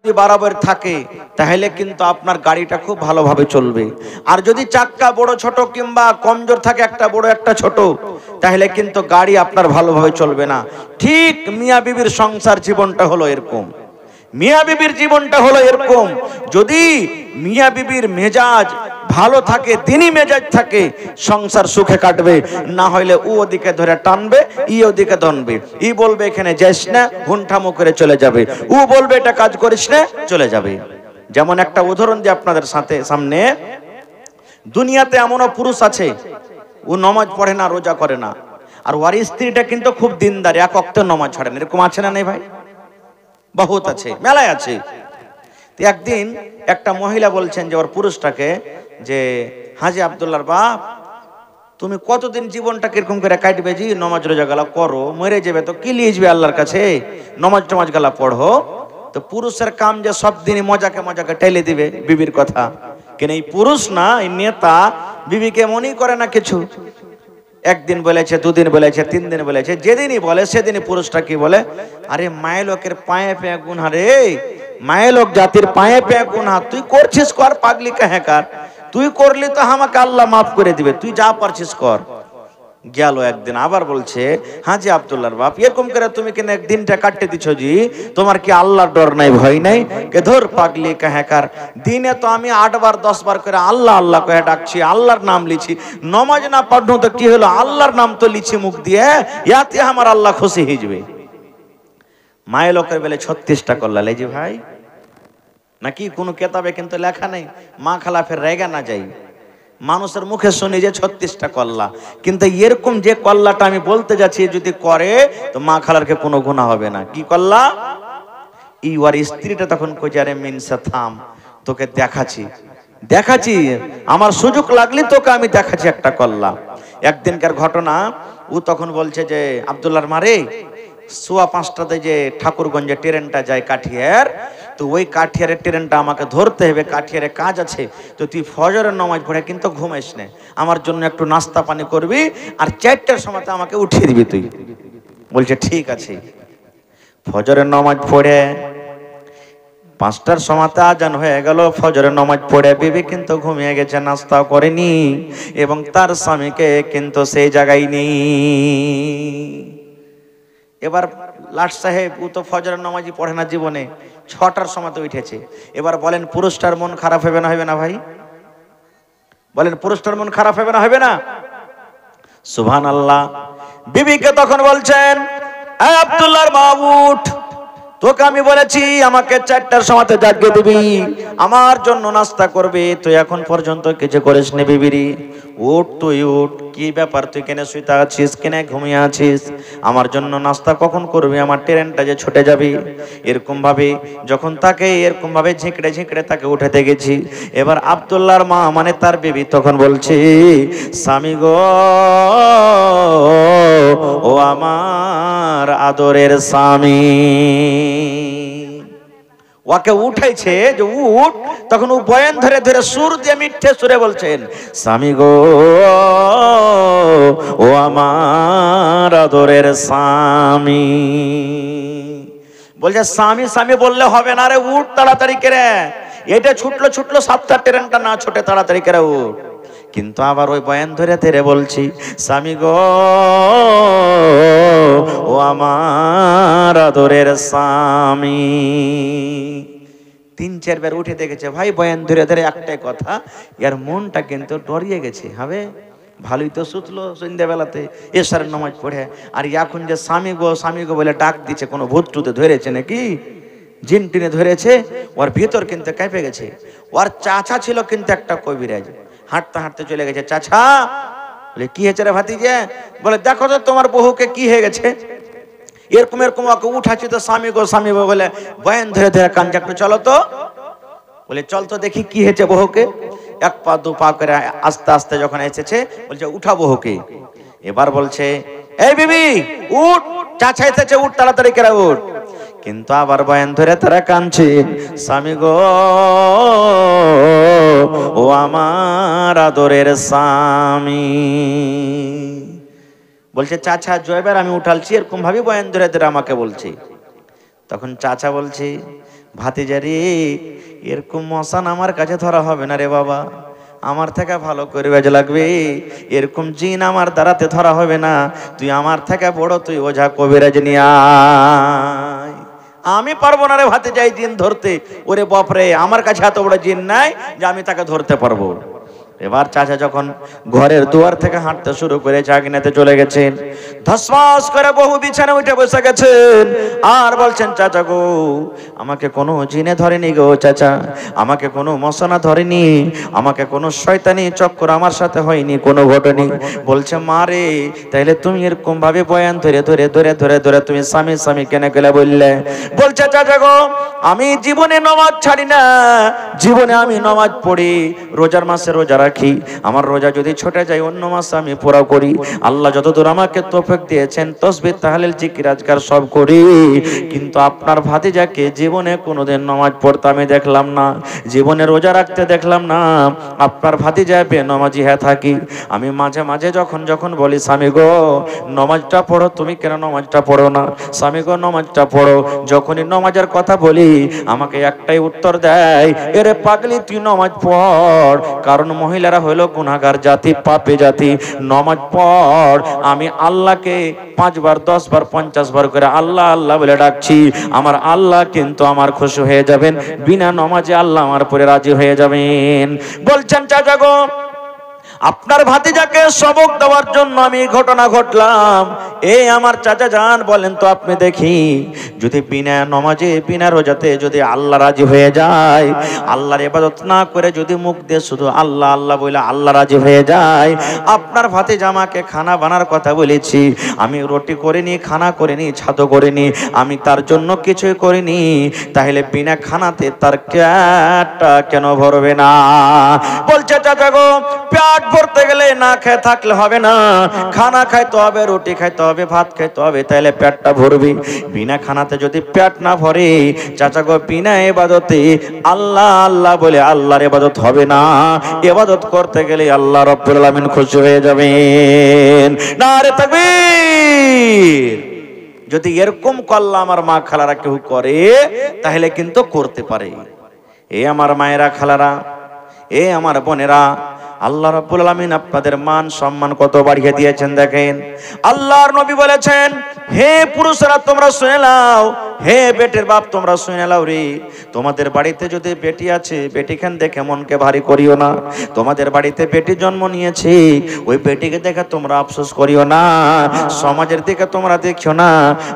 যদি বরাবর থাকে তাহলে কিন্তু আপনার গাড়িটা খুব ভালোভাবে চলবে। আর যদি চাক্কা বড় ছোট কিংবা কমজোর থাকে, একটা বড় একটা ছোট, তাহলে কিন্তু গাড়ি আপনার ভালোভাবে চলবে না। ঠিক মিয়াঁ বিবির সংসার জীবনটা হলো এরকম। মিয়াঁ বিবির জীবনটা হলো এরকম, যদি মিয়াঁ বিবির মেজাজ ভালো থাকে, দিনই মেজাজ থাকে, সংসার সুখে কাটবে। না হইলে ও ওদিকে ধরে টানবে, ই ওদিকে ধনবে। ই বলবে এখানে যাস না, হুনঠামো করে চলে যাবে। ও বলবে এটা কাজ করিস না, চলে যাবে। যেমন একটা উদাহরণ দিয়ে আপনাদের সামনে, দুনিয়াতে এমনও পুরুষ আছে ও নামাজ পড়ে না, রোজা করে না, আর ওর স্ত্রীটা কিন্তু খুব দিনদার, এক ওয়াক্ত নামাজ ছাড়ে না। এরকম আছে না? নেই ভাই? বহুত আছে, মেলায় আছে। একদিন একটা মহিলা বলছেন যে ওর পুরুষটাকে, যে হাজি আব্দুল্লাহর বাপ, তুমি কতদিন জীবনটা কিরকম করে কাটবে? জি নমাজ রোজা গালা করো, মরে যাবে তো কি লিয়ে যাবে আল্লাহর কাছে, নমাজ টমাজ গালা পড়ো। তো পুরুষের কাম যে সব দিনই মজাকে মজাকে ঠেলে দিবে বিবির কথা, কেন এই পুরুষ না, এই নেতা বিবিকে মনেই করে না কিছু। একদিন বলেছে, দুদিন বলেছে, 3 দিন বলেছে, যেদিনই বলে সেদিনই পুরুষটা কি বলে, আরে মায়ে লোকের পায়ে পেয়ে গুনহা রে, মায়ে লোক জাতির পায়ে পেয়ে গুনহা, তুই করছিস কর, পাগলি কাহেকার, তুই করলি তো আমাকে আল্লাহ মাফ করে দিবে, তুই যা পারছিস কর। গেল একদিন আবার বলছে, হাজি আব্দুল্লাহর বাপ, এরকম করে তুমি কেন একদিনটা কাটতে দিচ্ছ জি, তোমার কি আল্লাহর ডর নাই, ভয় নাই? কে ধর পাগলি কাহেকার, দিনে তো আমি 8 বার 10 বার করে আল্লাহ আল্লাহ কয়ে ডাকছি, আল্লাহর নাম লিছি, নমাজ না পড়নু তো কি হলো, আল্লাহর নাম তো লিছি মুখ দিয়ে, ইয়াতে আমার আল্লাহ খুশি হয়ে যাবে। মায়ের লোকের বেলে 36টা করলা লেজি ভাই, নাকি কোনো কেতাবে কিন্তু লেখা নেই, মা খালা ফের রেগা না যাই, মানুষের মুখে শুনি যে 36টা কল্লা, কিন্তু এরকম যে কল্লাটা আমি বলতে যাচ্ছি যদি করে তো মা খালারকে কোনো গুনাহ হবে না। কি কল্লা? ইওয়ার স্ত্রীটা তখন কইছে, আরে মিনসা থাম, তোকে দেখাচ্ছি, আমার সুযোগ লাগলে তোকে আমি দেখাচ্ছি একটা কল্লা। একদিনকার ঘটনা, ও তখন বলছে যে আব্দুল্লাহর মারে, 5:15টাতে যে ঠাকুরগঞ্জে ট্রেনটা যায় কাঠিয়ার, তো ওই কাঠিয়ারের ট্রেনটা আমাকে ধরতে হবে, কাঠিয়ারে কাজ আছে, তো তুই ফজরের নামাজ পড়ে কিন্তু ঘুমাইস না, আমার জন্য একটু নাস্তা পানি করবি, আর 4টার সময় আমাকে উঠিয়ে দিবি তুই। বলছে ঠিক আছে। ফজরের নামাজ পড়ে 5টার সময় আজান হয়ে গেল, ফজরের নামাজ পড়ে বিবি কিন্তু ঘুমিয়ে গেছে, নাস্তাও করেনি, এবং তার স্বামীকে কিন্তু সেই জায়গায় নেই। এবার লাট সাহেব, ও তো ফজরের নামাজই পড়ে না জীবনে, 6টার সময় তো উঠেছে। এবার বলেন পুরুষটার মন খারাপ হবে না হবে না ভাই? বলেন পুরুষটার মন খারাপ হবে না হবে না? সুবহানাল্লাহ। বিবিকে তখন বলছেন, এই আব্দুল্লাহর মাহমুদ, তোকে আমি বলেছি আমাকে 4টার সময় জাগিয়ে দিবি, আমার জন্য নাস্তা করবি, তুই এখন পর্যন্ত কিছু করিস নি। বিবিরি, উঠ তুই উঠ, কি ব্যাপার, তুই কেন শুইতে আছিস, কেন ঘুমিয়ে আছিস, আমার জন্য নাস্তা কখন করবি, আমার ট্রেনটা যে ছুটে যাবি। এরকম ভাবে যখন তাকে এরকম ভাবে ঝিঁকড়ে তাকে উঠাতে গেছি, এবার আব্দুল্লাহর মা মানে তার বিবি তখন বলছে, স্বামী গো, ও আমার আদরের স্বামী। ওকে উঠাইছে যে উঠ, তখন ও বয়ান ধরে ধরে সুর দিয়ে মিঠে সুরে বলছেন, স্বামী গো, ও আমার আদরের স্বামী। বলছে স্বামী স্বামী বললে হবে না রে, উঠ তাড়াতাড়ি করে, এটা ছুটলো 7টার ট্রেনটা না ছুটে তাড়াতাড়ি করে উঠ। কিন্তু আবার ওই বয়ান ধরে ধরে বলছি, স্বামী গো, ও আমার আদরের স্বামী। 3-4 বার উঠে দেখেছে ভাই বয়ান ধরে ধরে একটাই কথা, এর মনটা কিন্তু ডরিয়ে গেছে, হবে ভালোই তো সুতলো সন্ধ্যাবেলাতে এশারের নামাজ পড়ে, আর এখন যে স্বামী গো বলে ডাক দিচ্ছে, কোনো ভূত টুতে ধরেছে নাকি, জিন টিনে ধরেছে, ওর ভিতর কিন্তু কেঁপে গেছে। ওর চাচা ছিল কিন্তু একটা কবিরাজ, হাঁটতে হাঁটতে চলে গেছে, চাচা, বলে কি হয়েছে রে ভাতিজা? বলে দেখো তো তোমার বহুকে কি হয়ে গেছে, এরকম ওকে উঠাচ্ছি তো স্বামী গো বলে বয়ান ধরে ধরে কান, একটু চলো তো। বলে চল তো দেখি কি হয়েছে বহুকে। 1 পা 2 পা করে আস্তে আস্তে যখন এসেছে, বলছে উঠা বহুকে। এবার বলছে, এই বিবি উঠ, চাচা এসেছে, উঠ তাড়াতাড়ি করে উঠ। কিন্তু আবার বয়ান ধরে তারা কাঁদছে, স্বামী গো, ও আমার আদরের স্বামী। বলছে চাচা জয়বার আমি উঠালছি, এরকম ভাবে বয়ান ধরে ধরে আমাকে বলছে। তখন চাচা বলছে, ভাতিজা রে, এরকম মশান আমার কাছে ধরা হবে না রে বাবা, আমার থেকে ভালো করে বেজ লাগবে, এরকম জিন আমার দ্বারাতে ধরা হবে না, তুই আমার থেকে বড়, তুই ওঝা কবিরাজ নিয়ে আয়। আমি পারবো না রে ভাতিজা এই জিন ধরতে। ওরে বাপরে, আমার কাছে এত বড় জিন নাই যে আমি তাকে ধরতে পারবো। এবার চাচা যখন ঘরের দুয়ার থেকে হাঁটতে শুরু করে চাগিনাতে চলে গেছেন, ধসমাস করে বহু বিছানা উঠে বসে গেছেন আর বলছেন, চাচা গো, আমাকে কোনো জিনে ধরেনি গো চাচা, আমাকে কোনো মশানা ধরেনি, আমাকে কোনো শয়তানি চক্কর আমার সাথে হয়নি, কোনো ঘটেনি। বলছে, মা রে, তাইলে তুমি এরকম ভাবে বয়ান ধরে ধরে ধরে ধরে ধরে তুমি স্বামী স্বামী কেন গেলে বললে? বলছে, চাচা গো, আমি জীবনে নামাজ ছাড়ি না, জীবনে আমি নামাজ পড়ি, রোজার মাসে রোজা রাখি, আমার রোজা যদি ছুটে যায় অন্য মাসে আমি পুরা করি, আল্লাহ যতদূর আমাকে তৌফিক দিয়েছেন তাসবিহ তাহলিল জিকির আজকার সব করি, কিন্তু আপনার ভাতিজাকে জীবনে কোনোদিন নামাজ পড়তে আমি দেখলাম না, জীবনে রোজা রাখতে দেখলাম না, আপনার ভাতিজা বেনামাজি হয়ে থাকি। আমি মাঝে মাঝে যখন যখন বলি, স্বামী গো নামাজটা পড়ো, তুমি কেন নামাজটা পড়ো না, স্বামী গো নামাজটা পড়ো, যখনই নামাজের কথা বলি আমাকে একটাই উত্তর দেয়, এরে পাগলি তুই নামাজ পড়, কারণ মহিলারা হলো গুনাহগার জাতি, পাপী জাতি, নামাজ পড়। আমি আল্লাহকে 5 বার 10 বার 50 বার করে আল্লাহ আল্লাহ বলে ডাকছি, আমার আল্লাহ কিন্তু আমার খুশি হয়ে যাবেন, বিনা নামাজে আল্লাহ আমার উপরে রাজি হয়ে যাবেন। বলছেন, চাচা গো, আপনার ভাতিজাকে সবক দেওয়ার জন্য আমি ঘটনা ঘটলাম। এই আমার চাচা জান, বলেন তো আপনি দেখি, যদি বিনা নামাজে বিনা রোজাতে যদি আল্লাহ রাজি হয়ে যায়, আল্লাহর ইবাদত না করে যদি মুখ দিয়ে শুধু আল্লাহ আল্লাহ বলে আল্লাহ রাজি হয়ে যায়, আপনার ভাতিজা আমাকে খানা বানার কথা বলেছি, আমি রুটি করিনি, খানা করিনি, ছাতো করিনি, আমি তার জন্য কিছুই করিনি, তাহলে বিনা খানাতে তার পেটটা কেন ভরবে না? বলছে, চাচা গো, পেট ভরতে গেলে না খেয়ে থাকলে হবে না, খানা খাইতে হবে, রুটি খাইতে হবে, ভাত খাইতে হবে, তাহলে পেটটা ভরবে। বিনা খানাতে যদি পেট না ভরে, চাচা গো, বিনা ইবাদতে আল্লাহ আল্লাহ বলে আল্লাহর ইবাদত হবে না, ইবাদত করতে গেলে আল্লাহ রাব্বুল আলামিন খুশি হয়ে যাবেন। নারে তাকবীর। যদি এরকম কল্লা আমার মা খালারা কেউ করে তাহলে কিন্তু করতে পারে। এ আমার মায়েরা, খালারা, এ আমার বোনেরা, আল্লাহ রাব্বুল আলামিন আপনাদের মান সম্মান কত বাড়িয়ে দিয়েছেন দেখেন। আল্লাহর নবী বলেছেন, হে পুরুষরা তোমরা শুনে নাও, হে বেটির বাপ তোমরা শুনে নাও রে, তোমাদের বাড়িতে যদি বেটি আছে, বেটিখান দেখে মনকে ভারী করিও না। তোমাদের বাড়িতে বেটি জন্ম নিয়েছে, ওই বেটিকে দেখে তোমরা আফসোস করিও না, সমাজের দিকে তোমরা দেখিও না।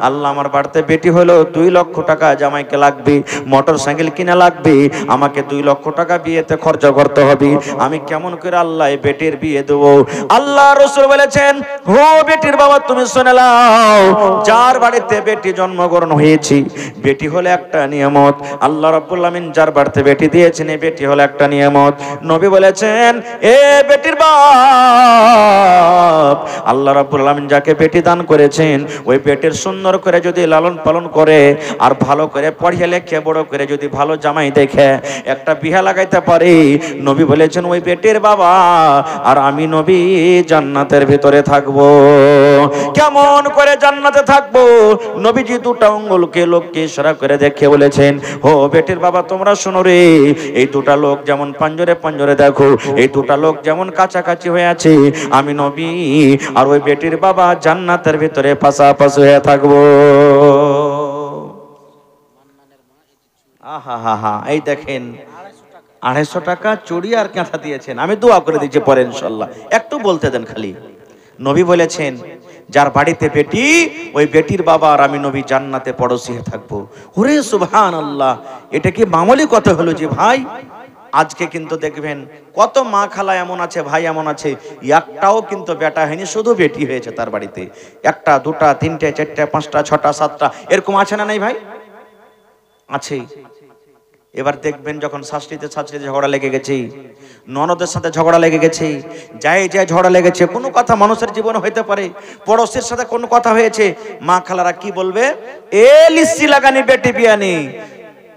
আল্লাহ, আমার বাড়িতে বেটি হলো 2 লক্ষ টাকা জামাইকে লাগবে, মোটর সাইকেল কিনা লাগবে, আমাকে 2 লক্ষ টাকা বিয়েতে খরচ করতে হবে, আমি কেমন করে আল্লাহ বেটির বিয়ে দেবো? আল্লাহ রাসূল বলেছেন, হো বেটির বাবা তুমি শুনে নাও, যার বাড়িতে বেটি জন্মগ্রহণ হয়েছে, বেটি হলো একটা নিয়ামত। আল্লাহ রাব্বুল আলামিন যার বাড়িতে বেটি দিয়েছেন, এই বেটি হলো একটা নিয়ামত। নবী বলেছেন, এ বেটির বাপ, আল্লাহ রাব্বুল আলামিন যাকে বেটি দান করেছেন, ওই বেটির সুন্দর করে যদি লালন পালন করে আর ভালো করে পড়িয়ে লেখে বড় করে যদি ভালো জামাই দেখে একটা বিয়া লাগাইতে পারে, নবী বলেছেন, ওই বেটির বাবা আর আমি নবী জান্নাতের ভিতরে থাকবো। কেমন করে জান্নাতে থাকবো? নবীজি 2টা আঙ্গুলকে লোককে ইশারা করে দেখে বলেছেন, ও বেটির বাবা তোমরা শোনো রে, এই 2টা লোক যেমন পাঞ্জরে পাঞ্জরে দেখো, এই 2টা লোক যেমন কাছাকাছি হয়ে আছে, আমি নবী আর ওই বেটির বাবা জান্নাতের ভিতরে পাশাপাশি হয়ে থাকবো। আহা হা হা, এই দেখেন 250 টাকা চুড়ি আর কাঁথা দিয়েছেন, আমি দোয়া করে দিচ্ছি পরে ইনশাআল্লাহ, একটু বলতে দেন খালি। নবী বলেছেন, যার বাড়িতে বেটি, ওই বেটির বাবা আর আমি নবী জান্নাতে পড়োশি হয়ে থাকবো। ওরে সুবহানাল্লাহ, এটা কি মামুলি কথা হলো যে ভাই? আজকে কিন্তু দেখবেন কত মা খালা এমন আছে, ভাই এমন আছে, একটাও কিন্তু বেটা হয়নি, শুধু বেটি হয়েছে তার বাড়িতে। 1টা 2টা 3টে 4টে 5টা 6টা 7টা এরকম আছে না নাই ভাই? আছে। এবার দেখবেন যখন শাশুড়িতে ঝগড়া লেগে গেছে, ননদের সাথে ঝগড়া লেগে গেছে, যায় ঝগড়া লেগেছে, কোনো কথা মানুষের জীবনে হইতে পারে, পড়োশির সাথে কোনো কথা হয়েছে, মা খালারা কি বলবে? এ লিস্সি লাগানি বেটি বিয়ানি,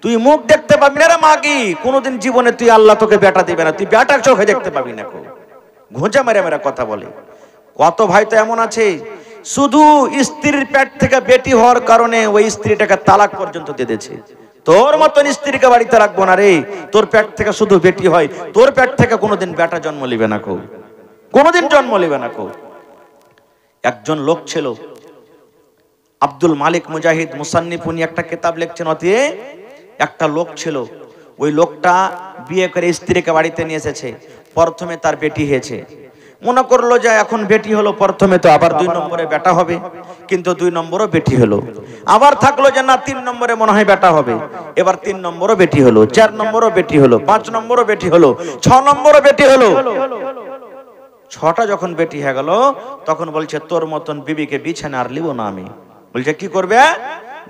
তুই মুখ দেখতে পাবি না রে মাগি, কোনোদিন জীবনে তুই আল্লাহ তোকে বেটা দিবে না, তুই বেটার চোখে দেখতে পাবি না। ঘুঁচা মেরে মেরে কথা বলে। কত ভাই তো এমন আছে, শুধু স্ত্রীর পেট থেকে বেটি হওয়ার কারণে ওই স্ত্রীটাকে তালাক পর্যন্ত দিয়ে দিয়েছে। তোর মতন স্ত্রীকে বাড়িতে রাখবো না রে, তোর পেট থেকে শুধু বেটি হয়, তোর পেট থেকে কোনোদিন বেটা জন্ম নিবে না, কোনোদিন জন্ম নিবে না। একজন লোক ছিল আব্দুল মালিক মুজাহিদ মুসান্নিফ, উনি একটা কিতাব লিখছেন, অতি একটা লোক ছিল, ওই লোকটা বিয়ে করে স্ত্রীকে বাড়িতে নিয়ে এসেছে। প্রথমে তার বেটি হয়েছে, মনে করলো যে এখন বেটি হলো, প্রথমে তো আবার 2 নম্বরে বেটা হবে, কিন্তু 2 নম্বরও বেটি হলো। আবার থাকলো যে না 3 নম্বরে মনে হয় বেটা হবে, এবার 3 নম্বরও বেটি হলো, 4 নম্বরও বেটি হলো, 5 নম্বরও বেটি হলো, 6 নম্বরও বেটি হলো। 6টা যখন বেটি হয়ে গেল, তখন বলছে তোর মতন বিবিকে বিছানা আর লিব না আমি। বলছে কি করবে?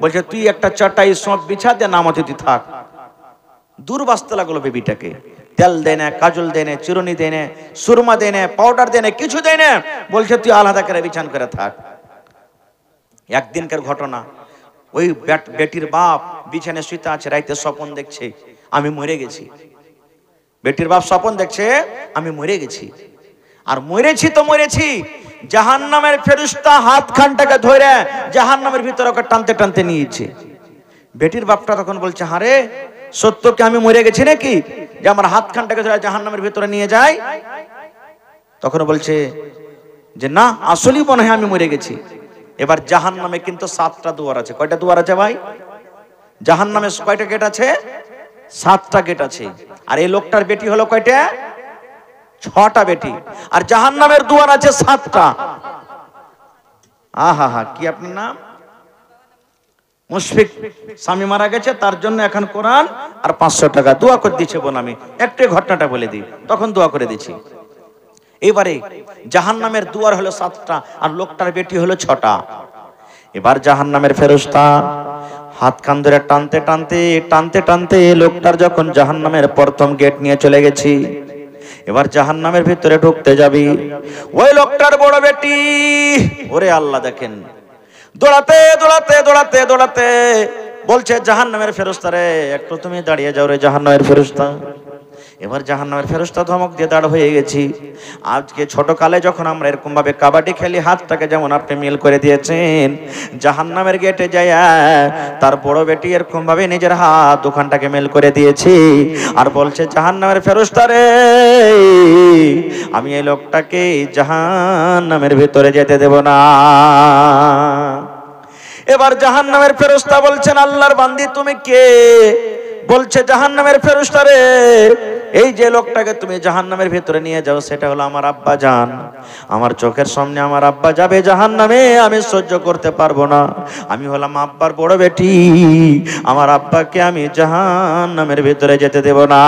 বলছে তুই একটা চাটাই সব বিছা দে, নামাতে তুই থাক। দূর বাঁচতে লাগলো বেবিটাকে, তেল দেয় না, কাজল দেয় না, চিরুনি দেয় না, সুরমা দেয় না, পাউডার দেয় না, কিছু দেয় না, বলছে তুই আলাদা করে বিছান করে থাক। একদিনকার ঘটনা, ওই বেটির বাপ বিছানে শুইতে আছে, রাইতে স্বপ্ন দেখছে আমি মরে গেছি। বেটির বাপ স্বপ্ন দেখছে আমি মরে গেছি, আর মরেছি তো মরেছি, জাহান্নামের ফেরেশতা হাত খানটাকে ধরে জাহান্নামের ভিতরে ওকে টানতে টানতে নিয়েছে। বেটির বাপটা তখন বলছে হারে সত্য কি আমি মরে গেছি নাকি যে আমার হাত খানটাকে ধরে জাহান্নামের ভিতরে নিয়ে যায়? তখন বলছে যে না, আসলেই মনে হয় আমি মরে গেছি। এবার জাহান্নামে কিন্তু 7টা দুয়ার আছে। কয়টা দুয়ার আছে ভাই? জাহান্নামে কয়টা গেট আছে? 7টা গেট আছে। আর এই লোকটার বেটি হলো কয়টা? 6টা বেটি। আর জাহান্নামের দুয়ার আছে 7টা। আহা হা, কি আপনার নাম? মুশফিক। স্বামী মারা গেছে, তার জন্য এখন কোরআন আর 500 টাকা দোয়া করে দিচ্ছে। বল আমি একটু ঘটনাটা বলে দিই, তখন দোয়া করে দিচ্ছি। এবারে জাহান্নামের দুয়ার হলো 7টা, আর লোকটার বেটি হলো 6টা। এবার জাহান্নামের ফেরেশতা হাত কান ধরে টানতে টানতে টানতে টানতে লোকটার যখন জাহান্নামের প্রথম গেট নিয়ে চলে গেছি, এবার জাহান্নামের ভিতরে ঢুকতে যাবি, ওই লোকটার বড় বেটি, ওরে আল্লাহ দেখেন, দৌড়াতে দৌড়াতে দৌড়াতে দৌড়াতে বলছে জাহান্নামের ফেরেশতা রে একটু তুমি দাঁড়িয়ে যাও রে জাহান্নামের ফেরেশতা। এবার জাহান্নামের ফেরেশতা ধমক দিয়ে দাঁড় হয়ে গেছি। আজকে ছোটকালে যখন আমরা এরকম ভাবে কাবাডি খেলি, হাতটাকে যেমন আপনি মিল করে দিয়েছেন, জাহান্নামের গেটে যায় তার বড় বেটি এরকম ভাবে নিজের হাত দোকানটাকে মিল করে দিয়েছি, আর বলছে জাহান্নামের ফেরেশতা রে আমি এই লোকটাকে জাহান্নামের ভিতরে যেতে দেব না। এবার জাহান্নামের ফেরেশতা বলছেন আল্লাহর বান্দি তুমি কে? বলছে জাহান্নামের ফেরেশতা রে এই যে লোকটাকে তুমি জাহান্নামের ভিতরে নিয়ে যাও সেটা হলো আমার আব্বা জান। আমার চোখের সামনে আমার আব্বা যাবে জাহান্নামে, আমি সহ্য করতে পারবো না। আমি হলাম আব্বার বড় বেটি, আমার আব্বাকে আমি জাহান্নামের ভিতরে যেতে দেব না।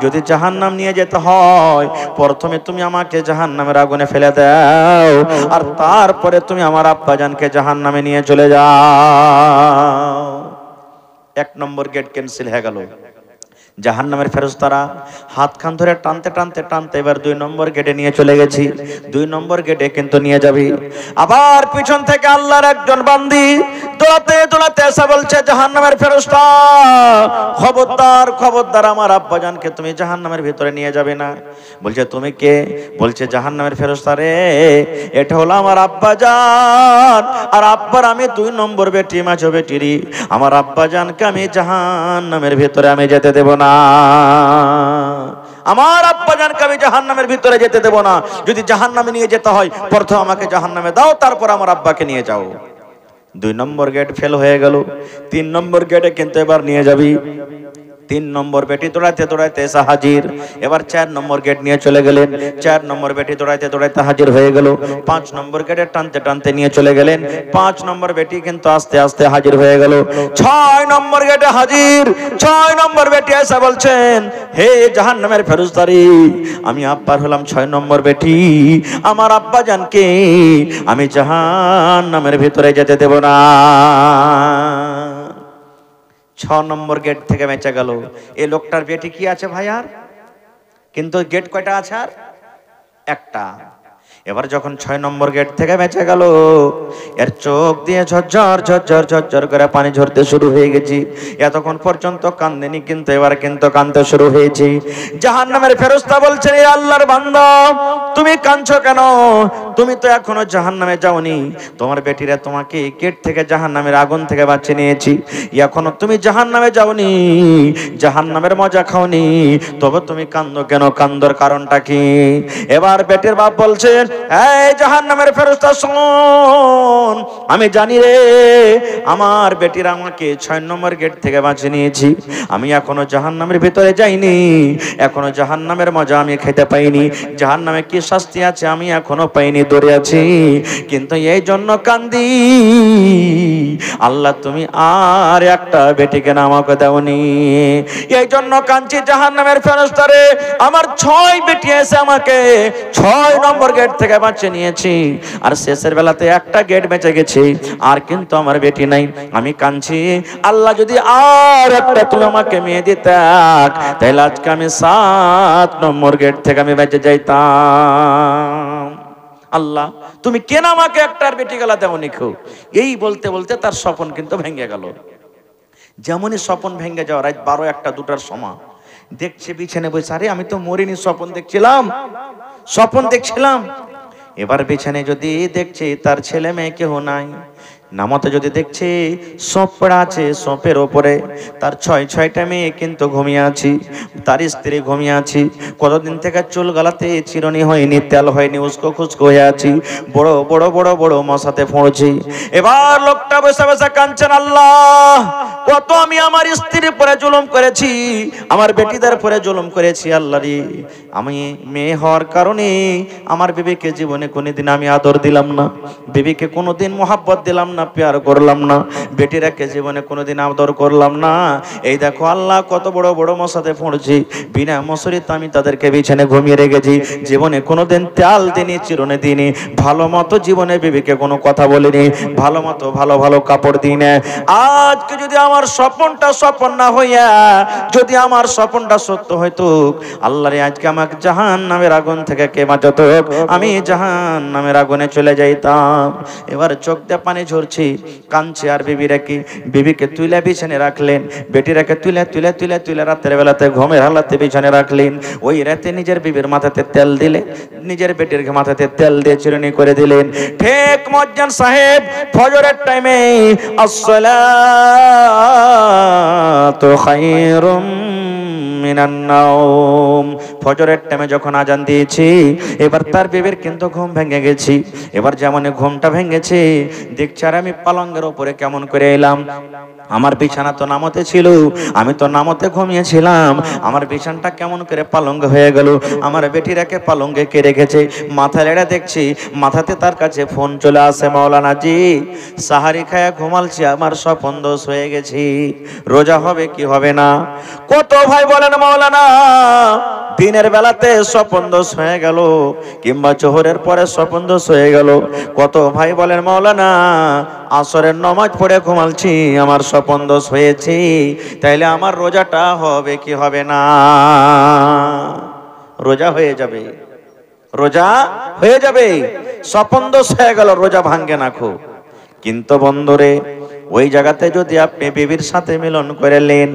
যদি জাহান্নাম নিয়ে যেতে হয় প্রথমে তুমি আমাকে জাহান্নামের আগুনে ফেলে দাও, আর তারপরে তুমি আমার আব্বা জানকে জাহান্নামে নিয়ে চলে যাও। 1 নম্বর গেট ক্যান্সেল হয়ে গেল। জাহান্নামের ফেরেশতারা হাত খান ধরে টানতে টানতে টানতে এবার 2 নম্বর গেটে নিয়ে চলে গেছি। 2 নম্বর গেটে কিন্তু নিয়ে যাবি। আবার পিছন থেকে আল্লাহর একজন বান্দি দৌড়াতে দৌড়াতে এসে বলছে জাহান্নামের ফেরেশতা খবরদার খবরদার আমার আব্বাজানকে তুমি জাহান্নামের ভিতরে নিয়ে যাবে না। বলছে তুমি কে? বলছে জাহান্নামের ফেরেশতা রে এটা হলো আমার আব্বাজান, আর আব্বার আমি 2 নম্বর বেটি মাঝো বেটিরি, আমার আব্বাজানকে আমি জাহান্নামের ভিতরে আমি যেতে দেব না। আমার আব্বাজানকে আমি জাহান্নামের ভিতরে যেতে দেব না। যদি জাহান্নামে নিয়ে যেতে হয় প্রথমে আমাকে জাহান্নামে দাও, তারপর আমার আব্বাকে নিয়ে যাও। 2 নম্বর গেট ফেল হয়ে গেল। 3 নম্বর গেটে কিন্তু এবার নিয়ে যাবি। 3 নম্বর বেটি দৌড়াইতে দৌড়াইতে এসে হাজির। এবার 4 নম্বর গেট নিয়ে চলে গেলেন। 4 নম্বর বেটি দৌড়াইতে দৌড়াইতে হাজির হয়ে গেল। 5 নম্বর গেটে টানতে টানতে নিয়ে চলে গেলেন। 5 নম্বর বেটি কিন্তু আস্তে আস্তে হাজির হয়ে গেল। 6 নম্বর গেটে হাজির। 6 নম্বর বেটি এসে বলছেন হে জাহান্নামের ফেরেশতারি আমি আব্বার হলাম 6 নম্বর বেটি, আমার আব্বা জানকে আমি জাহান্নামের ভিতরে যেতে দেব না। 6 নম্বর গেট থেকে বেঁচে গেল। এই লোকটার বেটি কি আছে ভাই আর? কিন্তু গেট কয়টা আছে আর? একটা। এবার যখন 6 নম্বর গেট থেকে বেঁচে গেল, এর চোখ দিয়ে ঝরঝর ঝরঝর ঝরঝর করে পানি ঝরতে শুরু হয়ে গেছে। এতক্ষণ পর্যন্ত কান্দেনি, কিন্তু এবার কিন্তু কাঁদতে শুরু হয়েছে। জাহান্নামের ফেরেশতা বলছেন এ আল্লাহর বান্দা তুমি কাঁদছো কেন? তুমি তো এখনো জাহান্নামে যাওনি, তোমার বেটিরা তোমাকে গেট থেকে জাহান্নামের আগুন থেকে বাঁচিয়ে নিয়েছি, এখনো তুমি জাহান্নামে যাওনি, জাহান্নামের মজা খাওনি, তবে তুমি কান্দো কেন? কান্দর কারণটা কি? এবার বেটির বাপ বলছেন, এই জাহান্নামের ফেরেশতা শোন, আমি জানি রে আমার বেটিরা আমাকে 6 নম্বর গেট থেকে বাঁচিয়ে নিয়েছি, আমি এখনো জাহান্নামের ভিতরে যাইনি, এখনো জাহান্নামের মজা আমি খেতে পাইনি, জাহান্নামে কি শাস্তি আছে আমি এখনো পাইনি, দৌড়ে আছি, কিন্তু এই জন্য কান্দি আল্লাহ তুমি আর একটা বেটিকে না আমাকে দাওনি, এই জন্য কাঁদছি জাহান্নামের ফেরেশতারে, আমার 6 বেটি এসে আমাকে 6 নম্বর গেট থেকে বাঁচিয়ে নিয়েছি, আর শেষের বেলাতে একটা গেট বেঁচে গেছে, আর কিন্তু আমার বেটি নাই, আমি কাঁদছি আল্লাহ যদি আর একটা তুমি আমাকে মেয়ে দিতাক, তাহলে আজকে আমি 7 নম্বর গেট থেকে আমি বেঁচে যাইতাম। আল্লাহ তুমি কেন আমাকে একটার বেটি গেলা দেওনি? কেউ এই বলতে বলতে তার স্বপ্ন কিন্তু ভেঙে গেল। যেমনই স্বপ্ন ভেঙে যাওয়া, রাত 12, 1, 2টার সময় দেখছে বিছানে বসে, আরে আমি তো মরিনি, স্বপ্ন দেখছিলাম। এবার বিছানে যদি দেখছে তার ছেলে মেয়ে কেউ নাই, নামতে যদি দেখছে সঁপ পড়া আছে, সঁপের ওপরে তার 6টা মেয়ে কিন্তু ঘুমিয়ে আছি, তার স্ত্রী ঘুমিয়ে আছি, কতদিন থেকে চুল গালাতে চিরনি হয়নি, তেল হয়নি, উস্কো খুস্কো হয়ে আছি, বড় বড় বড় বড় মশাতে পড়ছি। এবার লোকটা বসে বসে কাঁদছেন, আল্লাহ কত আমি আমার স্ত্রীর পরে জুলুম করেছি, আমার বেটিদের পরে জুলুম করেছি, আল্লাহ রে আমি মেয়ে হওয়ার কারণে আমার বিবিকে জীবনে কোনোদিন আমি আদর দিলাম না, বিবিকে কোনোদিন মোহাব্বত দিলাম না, প্যার করলাম না, বেটিরাকে জীবনে কোনোদিন আদর করলাম না। এই দেখো আল্লাহ কত বড় বড় মশাতে পড়ছি, বিনা মশারিতে আমি তাদেরকে বিছানে ঘুমিয়ে রেখেছি, জীবনে কোনোদিন তেল দিনি, চিরুনি দিনি, ভালো মতো জীবনে বিবিকে কোনো কথা বলিনি, ভালো মতো ভালো ভালো কাপড় দিই না। আজকে যদি আমার স্বপ্নটা স্বপ্ন না হইয়া যদি আমার স্বপ্নটা সত্য হইতো, আল্লাহ রে আজকে আমাকে জাহান্নামের আগুন থেকে কে বাঁচাতো, আমি জাহান্নামের আগুনে চলে যাইতাম। এবার চোখ দিয়ে পানি ঝরছে, কাঁদছে, আর বিবিকে তুলে বিছানে রাখলেন, বেটিরাকে তুলে তুলে তুলে তুলে রাতের বেলাতে ঘুমের হালাতে বিছানে রাখলেন। ওই রাতে নিজের বিবির মাথাতে তেল দিলে, নিজের বেটির মাথাতে তেল দিয়ে চিরুনি করে দিলেন। ঠিক মুয়াজ্জিন সাহেব ফজরের টাইমে আসসালাতু খায়রুম মিনান নাওম, ফজরের টাইমে যখন আজান দিয়েছি, এবার তার বিবির কিন্তু ঘুম ভেঙে গেছি। এবার যেমন ঘুমটা ভেঙেছে, দেখছি আর আমি পালঙ্গের উপরে কেমন করে এলাম, আমার বিছানা তো নামতে ছিল, আমি তো নামতে ঘুমিয়েছিলাম, আমার বিছানটা কেমন করে পালঙ্গ হয়ে গেল, আমার বেটিরাকে পালঙ্গে কে রেখেছে, মাথা লেড়া দেখছি, মাথাতে তার কাছে ফোন চলে আসে, মাওলানা জি সাহারি খায়া ঘুমালছি, আমার স্বপ্ন দোষ হয়ে গেছি, রোজা হবে কি হবে না? কত ভাই বলেন মাওলানা দিনের বেলাতে স্বপ্ন দোষ হয়ে গেল, কিংবা জোহরের পরে স্বপ্ন দোষ হয়ে গেল। কত ভাই বলেন মাওলানা আসরের নামাজ পড়ে ঘুমালছি, আমার স্বপ্ন দোষ হয়েছে, তাইলে আমার রোজাটা হবে কি হবে না? রোজা হয়ে যাবে, রোজা হয়ে যাবে। স্বপ্ন দোষ হয়ে গেল, রোজা ভাঙ্গে না খো। কিন্তু বন্ধুরে ওই জায়গাতে যদি আপনি বিবির সাথে মিলন করেলেন,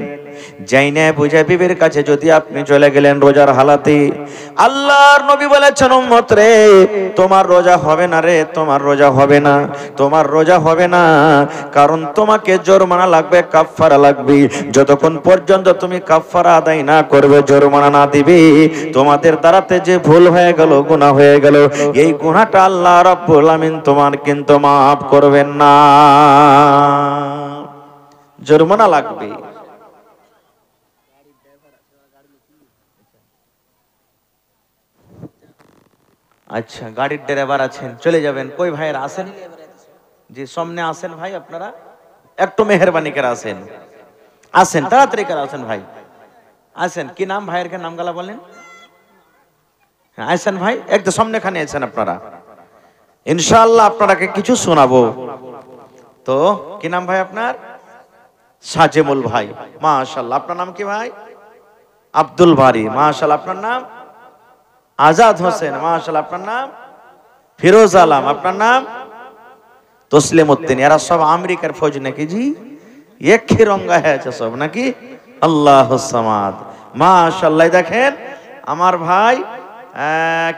যাই না বুঝে বিবির কাছে যদি আপনি চলে গেলেন রোজার হালাতে, আল্লাহর নবী বলেছেন উম্মত রে তোমার রোজা হবে না রে, তোমার রোজা হবে না, তোমার রোজা হবে না, কারণ তোমাকে জরিমানা লাগবে, কাফফারা লাগবে। যতক্ষণ পর্যন্ত তুমি কাফফারা আদায় না করবে, জরিমানা না দিবে, তোমাদের দ্বারাতে যে ভুল হয়ে গেল, গুনাহ হয়ে গেল, এই গুনাহটা আল্লাহ রাব্বুল আমিন তোমার কিন্তু মাফ করবেন না, জরিমানা লাগবে। আচ্ছা গাড়ির ড্রাইভার আছেন, চলে যাবেন, কই ভাইয়ের আসেন জি, সামনে আসেন ভাই, আপনারা একটু মেহেরবানি করে আসেন, আসেন তাড়াতাড়ি করে আসেন ভাই, আসেন। কি নাম ভাইয়ের, নাম গালা বলেন? হ্যাঁ আসেন ভাই, একটু সামনে খানে আছেন আপনারা, ইনশাআল্লাহ আপনারাকে কিছু শোনাবো। তো কি নাম ভাই আপনার? সাজেমুল ভাই, মাশাআল্লাহ। আপনার নাম কি ভাই? আব্দুল বারী, মাশাআল্লাহ। আপনার নাম? আজাদ হোসেন, মাশাআল্লাহ। আপনার নাম? ফিরোজ আলম। আপনার নাম? তসলিম উদ্দিন। এরা সব আমেরিকার ফৌজ নাকি জি? এক হি রঙ্গা হয়েছে সব নাকি? আল্লাহুস সামাদ, মাশাআল্লাহ। দেখেন আমার ভাই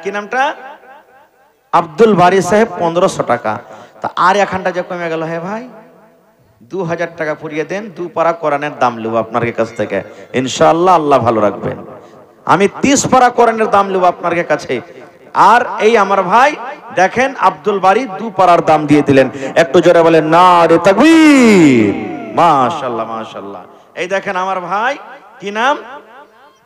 কি নামটা? আব্দুল বারি সাহেব 1500 টাকা। তা আর এখানটা যে কমে গেল, হ্যাঁ ভাই 2000 টাকা পুড়িয়ে দেন, 2 পারা কোরআনের দাম নেব আপনার কাছ থেকে ইনশাআল্লাহ, আল্লাহ ভালো রাখবেন। আমি 30 পারা কোরআনের দাম নেব আপনার কাছে। আর এই আমার ভাই দেখেন আব্দুল বারি 2 পারার দাম দিয়ে দিলেন। একটু জোরে বলেন নারে তাকবীর, মাশাআল্লাহ মাশাআল্লাহ। এই দেখেন আমার ভাই কি নাম,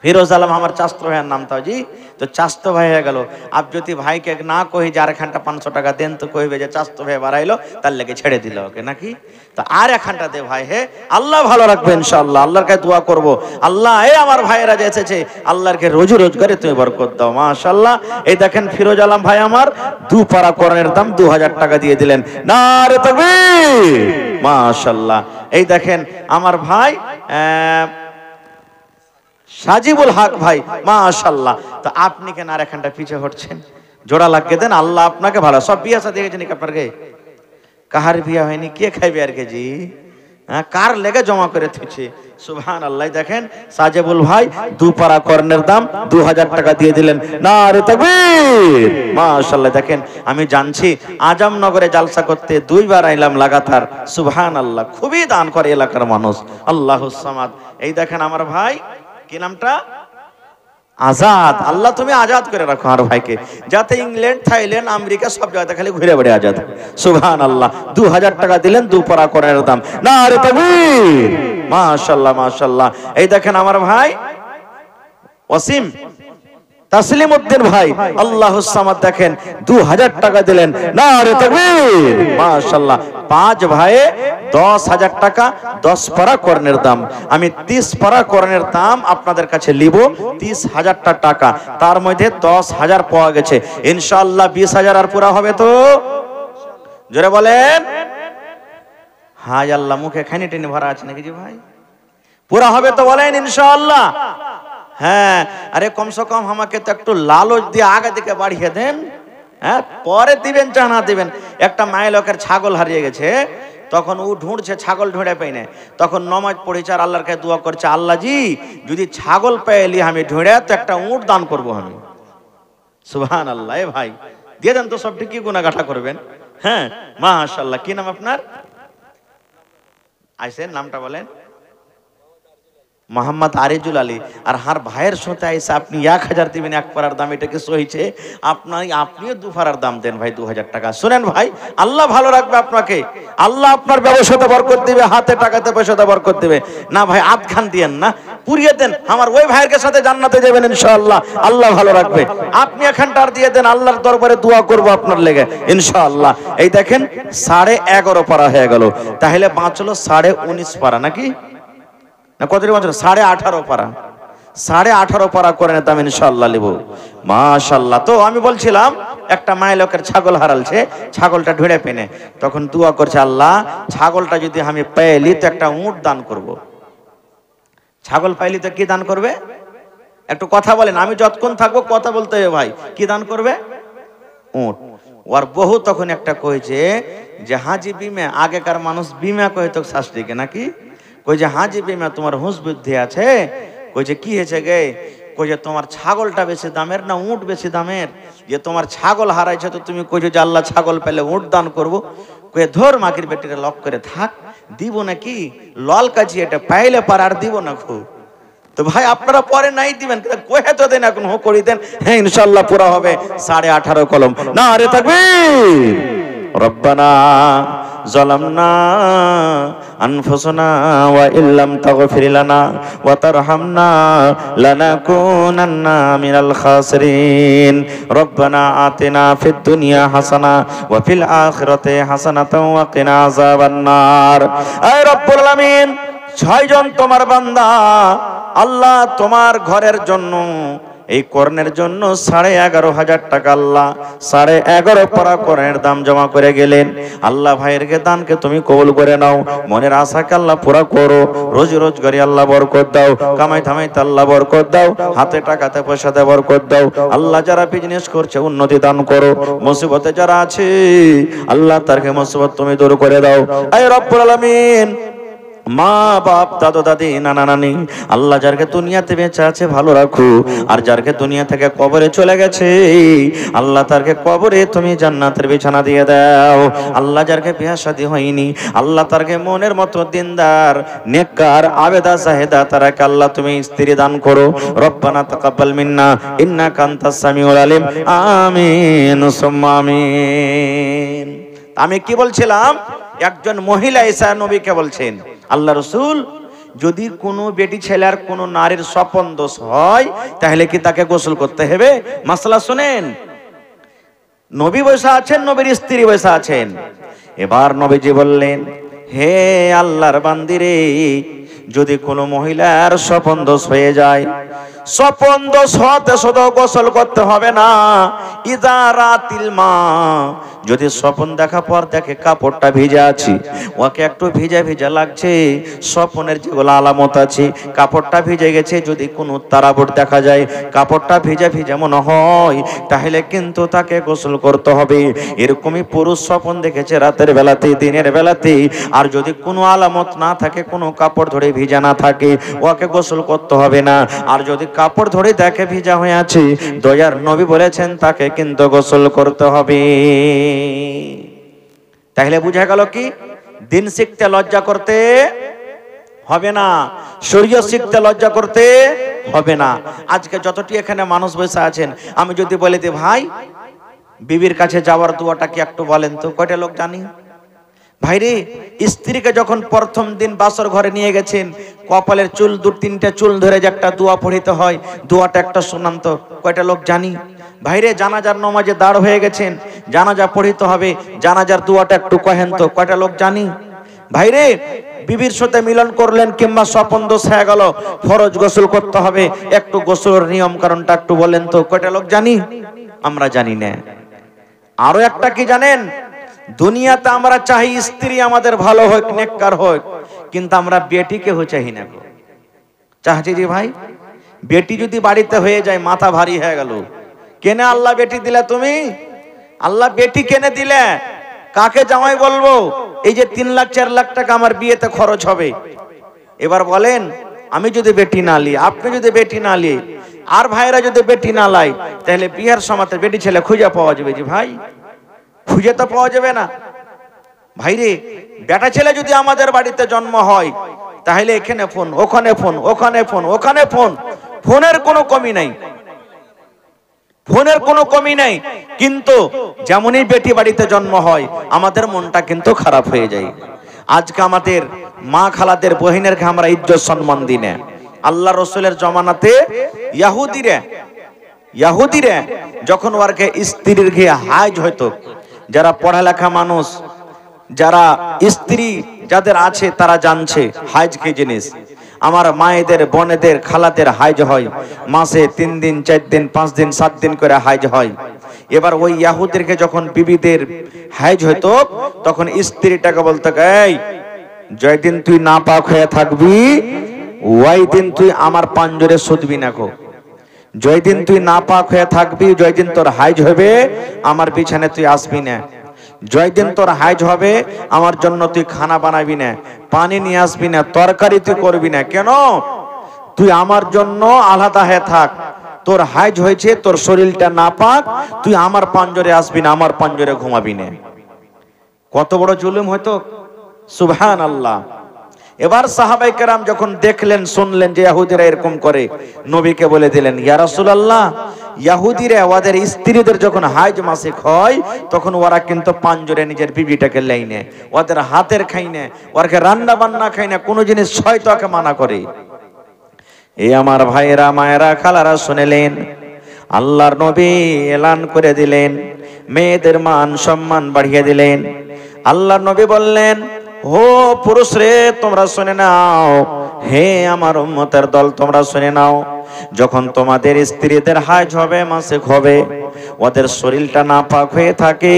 ফিরোজ আলম, আমার চাস্তো ভাইয়ের নাম তো জি। তো চাস্তো ভাই হয়ে গেল। আপ যদি ভাইকে না কহি যে আর এখানটা 500 টাকা দেন, তো কইবে যে চাস্তো ভাই বাড়াইলো, তার লেগে ছেড়ে দিল ওকে নাকি। তো আর এখানটা দে ভাই, হে আল্লাহ ভালো রাখবে ইনশাআল্লাহ। আল্লাহর কাছে দোয়া করব, আল্লাহ এই আমার ভাইয়েরা যে এসেছে, আল্লাহরকে রোজি রোজগারে তুমি বরকত দাও মাশাআল্লাহ। এই দেখেন ফিরোজ আলম ভাই আমার 2 পারা কোরআনের দাম 2000 টাকা দিয়ে দিলেন, নারে তাকবীর মাশাআল্লাহ। এই দেখেন আমার ভাই সাজিবুল হক ভাই মাশাআল্লাহ। তো আপনি কেন আর এখানটা পিছিয়ে হচ্ছেন, জোড়া লাগিয়ে দেন, আল্লাহ আপনাকে ভালো। সব বিয়া সাথে দেখেছেন আপনার গে, কাহার বিয়া হয়নি, কে খাইবে আর কে জি, হ্যাঁ কার লেগে জমা করে থুইছে সুবহানাল্লাহ। দেখেন সাজিবুল ভাই 2 পারা কোরআনের দাম 2000 টাকা দিয়ে দিলেন, নারে তাকবীর মাশাআল্লাহ। দেখেন আমি জানছি আজমনগরে জালসা করতে 2 বার আইলাম লাগাতার, সুবহানাল্লাহ। খুবই দান করে এলাকার মানুষ, আল্লাহুস সামাদ। এই দেখেন আমার ভাই কি নামটা, আজাদ। আল্লাহ তুমি আজাদ করে রাখো আর ভাইকে, যাতে ইংল্যান্ড থাইল্যান্ড আমেরিকা সব জায়গাতে খালি ঘুরে বেড়ে আজাদ, সুবহানাল্লাহ। 2000 টাকা দিলেন 2 পারা কোরআনের দাম, নারে তাকবীর মাশাআল্লাহ মাশাআল্লাহ। এই দেখেন আমার ভাই ওয়াসিম তাসলিম উদ্দিন ভাই, আল্লাহুস সামাদ, দেখেন 2000 টাকা দিলেন, নারে তাকবীর মাশাআল্লাহ। 5 ভাইয়ে 10,000 টাকা, 10 পারা কোরআনের দাম। আমি 30 পারা কোরআনের দাম আপনাদের কাছে নিব 30,000 টাকা, তার মধ্যে 10,000 পাওয়া গেছে ইনশাআল্লাহ। 20,000 আর পুরা হবে তো, জোরে বলেন হায় আল্লাহ। মুখে খানি টেনে ভরা আছে নাকি জি ভাই, পুরা হবে তো বলেন ইনশাআল্লাহ। হ্যাঁ আরে কমসে কম আমাকে তো একটু লালচ দিয়ে আগে দিকে বাড়িয়ে দেন, হ্যাঁ পরে দিবেন চা না দিবেন। একটা মায়ের লোকের ছাগল হারিয়ে গেছে, তখন ও ঢুঁড়ছে, ছাগল ঢুঁড়ে পাই না, তখন নমাজ পড়েছে আর আল্লাহর কাছে দোয়া করছে, আল্লাহ জি যদি ছাগল পেলি আমি ঢুঁড়ে তো একটা উট দান করবো আমি, সুবহানাল্লাহ। এ ভাই দিয়ে দেন তো, সব ঠিক কি গুনাহগাটা করবেন। হ্যাঁ মাশাআল্লাহ। কি নাম আপনার, আইসেন নামটা বলেন, মোহাম্মদ আরিজুল আলী। আর হার ভাইয়ের সাথে আইসা আপনি 1000 দিবেন 1 পারার দাম, এটা কি সহিছে? আপনিও 2 পারার দাম দেন ভাই 2000 টাকা। শুনেন ভাই, আল্লাহ ভালো রাখবে আপনাকে, আল্লাহ আপনার ব্যবসাতে বরকত দিবে, হাতে টাকাতে পয়সাতে বরকত দিবে না ভাই। আধখান দিয়েন না, পুরিয়ে দেন, আমার ওই ভাইয়ের সাথে জান্নাতে যাবেন ইনশাআল্লাহ, আল্লাহ ভালো রাখবে। আপনি এখানটার দিয়ে দেন, আল্লাহর দরবারে দোয়া করব আপনার লেগে ইনশাআল্লাহ। এই দেখেন 11.5 পারা হয়ে গেল, তাহলে বাঁচলো 19.5 পারা নাকি না, কত বছর 18.5 পারা, 18.5 পারা কোরআনের দাম ইনশাআল্লাহ নিব মাশাআল্লাহ। তো আমি বলছিলাম একটা মায়ের লোকের ছাগল হারালছে, ছাগলটা ঢুঁড়ে পেনে, তখন দোয়া করছে আল্লাহ ছাগলটা যদি আমি পেলি তো একটা উট দান করব। ছাগল পাইলি তো কি দান করবে, একটু কথা বলেন, আমি যতক্ষণ থাকবো কথা বলতে হবে ভাই। কি দান করবে, উট। ওর বহু তখন একটা কইছে যে হাজি বিমা, আগেকার মানুষ বিমা কইতো শাস্ত্রীকে নাকি, কই যে হাজি বিমা তোমার হুঁশ বুদ্ধি আছে, কই যে কি হয়েছে গে, কই যে তোমার ছাগলটা বেশি দামের না উট বেশি দামের, যে তোমার ছাগল হারাইছে তো তুমি কইছো যে আল্লাহ ছাগল পেলে উট দান করবো। কই ধর মাকির বেটিরে লক করে থাক, দিব নাকি লল কাছি, এটা পাইলে পার আর দিব না খুব। তো ভাই আপনারা পরে নাই দিবেন, কয়ে তো দেন এখন হো করি দেন, হ্যাঁ ইনশাআল্লাহ পুরা হবে 18.5 কলম, নারে তাকবীর। রব্বানা যালামনা আনফুসানা ওয়া ইল্লাম তাগফির লানা ওয়া তারহামনা লানাকুনান্না মিনাল খাসিরিন। রব্বানা আতিনা ফিদ দুনিয়া হাসানা ওয়া ফিল আখিরাতি হাসানাতাও ওয়া কিনা আযাবান নার। হে রব্বুল আলামিন, 6 জন তোমার বান্দা আল্লাহ তোমার ঘরের জন্য, এই কোরআনের জন্য 11,500 টাকা আল্লাহ 11.5 পারা কোরআনের দাম জমা করে গেলেন। আল্লাহ ভাইয়ের দানকে তুমি কবুল করে নাও, মনের আশাকে আল্লাহ পুরা করো, রোজি রোজগারি আল্লাহ বরকত দাও, কামাই থামাইতে আল্লাহ বরকত দাও, হাতে টাকাতে পয়সাতে বরকত দাও। আল্লাহ যারা বিজনেস করছে উন্নতি দান করো, মুসিবতে যারা আছে আল্লাহ তারকে মুসিবত তুমি দূর করে দাও। হে রব্বুল আলামিন, মা বাপ দাদা দাদি নানা নানি আল্লাহ যারকে দুনিয়াতে বেঁচে আছে ভালো রাখো, আর যারকে দুনিয়া থেকে কবরে চলে গেছে আল্লাহ তারকে কবরে তুমি জান্নাতের বিছানা দিয়ে দাও। আল্লাহ যারকে বিয়ে শাদী হয়নি আল্লাহ তারকে মনের মতো দিনদার নেককার আবেদা জাহেদা তারাকে আল্লাহ তুমি স্ত্রী দান করো। রব্বানা তাকাব্বাল মিন্না ইন্নাকা আনতাস সামিউল আলিম। আমিন সুম্মা আমিন। আমি কি বলছিলাম, একজন মহিলা ঈসা নবীকে বলছেন, আল্লাহ রাসূল যদি কোনো বেটি ছেলের কোনো নারীর স্বপন দোষ হয় তাহলে কি তাকে গোসল করতে হবে? মাসলা শুনেন, নবী বসা আছেন, নবীর স্ত্রী বসা আছেন। এবার নবীজি বললেন, হে আল্লাহর বান্দিরে, যদি কোনো মহিলার স্বপন দোষ হয়ে যায়, স্বপন দোষ হতে শুধু গোসল করতে হবে না, ইযা রাতিল মা, যদি স্বপন দেখা পর দেখে কাপড়টা ভিজে আছে, ওকে একটু ভিজা ভিজা লাগছে, স্বপনের যেগুলো আলামত আছে, কাপড়টা ভিজে গেছে, যদি কোনো তারাবুট দেখা যায়, কাপড়টা ভিজা ভিজা মনে হয়, তাহলে কিন্তু তাকে গোসল করতে হবে। এরকমই পুরুষ স্বপন দেখেছে রাতের বেলাতে দিনের বেলাতে, আর যদি কোনো আলামত না থাকে, কোনো কাপড় ধরে ভিজা না থাকে, ওকে গোসল করতে হবে না। আর যদি কাপড় ধরে দেখে ভিজা হয়ে আছে, দয়ার নবী বলেছেন তাকে কিন্তু গোসল করতে হবে। তাহলে বুঝা গেল কি, দিন শিখতে লজ্জা করতে হবে না, শরীয়ত শিখতে লজ্জা করতে হবে না। আজকে যতটি এখানে মানুষ বসে আছেন, আমি যদি বলে দিই ভাই বিবির কাছে যাওয়ার দোয়াটা কি একটু বলেন তো, কয়টা লোক জানি? ভাইরে, স্ত্রীকে যখন প্রথম দিন বাসর ঘরে নিয়ে গেছেন, কপালের চুল দু তিনটা চুল ধরে যে একটা দোয়া পড়িতে হয়, দোয়াটা একটা শোনান তো, কয়টা লোক জানি? ভাইরে, জানাজার নামাজে দাঁড় হয়ে গেছেন, জানাজা পড়িতে হবে, জানাজার দোয়াটা একটু কহেন তো, কয়টা লোক জানি? ভাইরে, বিবির সাথে মিলন করলেন কিংবা স্বপন দোষ হয়ে গেল, ফরজ গোসল করতে হবে, একটু গোসলের নিয়ম কারণটা একটু বলেন তো, কয়টা লোক জানি? আমরা জানি না। আরো একটা কি জানেন, দুনিয়াতে আমরা চাই স্ত্রী আমাদের ভালো হোক, নেককার হোক, কিন্তু আমরা বেটিকে চাই না। চাচ্ছি জি ভাই, বেটি যদি বাড়িতে হয়ে যায় মাথা ভারী হয়ে গেল। কেনে আল্লাহ বেটি দিলে তুমি? আল্লাহ বেটি কেনে দিলে? কাকে জামাই বলবো? এই যে 3 লাখ 4 লাখ টাকা আমার বিয়েতে খরচ হবে, এবার বলেন আমি যদি বেটি না লি, আপনি যদি বেটি না লি, আর ভাইরা যদি বেটি না লাই, তাহলে বিয়ের সময়তে বেটি ছেলে খুঁজে পাওয়া যাবে? জি ভাই, খুঁজে তো পাওয়া যাবে না। ভাইরে, বেটা ছেলে যদি আমাদের বাড়িতে জন্ম হয়, তাহলে এখানে ফোন, ওখানে ফোন, ওখানে ফোন, ওখানে ফোন, ফোনের কোনো কমি নাই, ফোনের কোনো কমি নাই। কিন্তু যেমনই বেটি বাড়িতে জন্ম হয়, আমাদের মনটা কিন্তু খারাপ হয়ে যায়। আজকে আমাদের মা খালাদের বহিনেরকে আমরা ইজ্জত সম্মান দিই না। আল্লাহ রসুলের জমানাতে ইয়াহুদিরা যখন ওরকে স্ত্রীর ঘিয়ে হাইজ হইতো, যারা পড়ালেখা মানুষ, যারা স্ত্রী যাদের আছে তারা জানছে হাইজ কি জিনিস। আমার মায়েদের, বোনেদের, খালাদের হাইজ হয় মাসে 3 দিন 4 দিন 5 দিন 7 দিন করে হাইজ হয়। এবার ওই ইয়াহুদেরকে যখন বিবিদের হাইজ হইতো, তখন স্ত্রীটাকে বলতো, এই যেদিন তুই না পাক হয়ে থাকবি ওই দিন তুই আমার পাঞ্জরে শুধবি না গো। যেদিন তুই না পাক হয়ে থাকবি, যেদিন তোর হাইজ হবে, আমার বিছানে তুই আসবি না। যেদিন তোর হাইজ হবে, আমার জন্য তুই খানা বানাবি না, পানি নিয়ে আসবি না, তরকারি তুই করবি না। কেন? তুই আমার জন্য আলাদা হয়ে থাক। তোর হাইজ হয়েছে, তোর শরীরটা না পাক, তুই আমার পাঞ্জরে আসবি না, আমার পাঞ্জরে ঘুমাবি না। কত বড় জুলুম হয়তো! সুবহানাল্লাহ। এবার সাহাবায়ে কেরাম যখন দেখলেন, শুনলেন যে ইহুদিরা এরকম করে, নবীকে বলে দিলেন, ইয়া রাসূলুল্লাহ, ইহুদিরা ওদের স্ত্রীদের যখন হাইজ মাসিক হয়, তখন ওরা কিন্তু পাঞ্জরে নিজের বিবিটাকে লাই না, ওদের হাতের খাই না, ওরকে রান্না বান্না খাই না, কোনো জিনিস ছয়টাকে মানা করে। এই আমার ভাইয়েরা, মায়েরা, খালারা শুনলেন, আল্লাহর নবী এলান করে দিলেন, মেয়েদের মান সম্মান বাড়িয়ে দিলেন। আল্লাহর নবী বললেন, ও পুরুষ রে, তোমরা শুনে নাও, হে আমার উম্মতের দল তোমরা শুনে নাও, যখন তোমাদের স্ত্রীদের হাইজ হবে, মাসিক হবে, ওদের শরীরটা নাপাক হয়ে থাকে,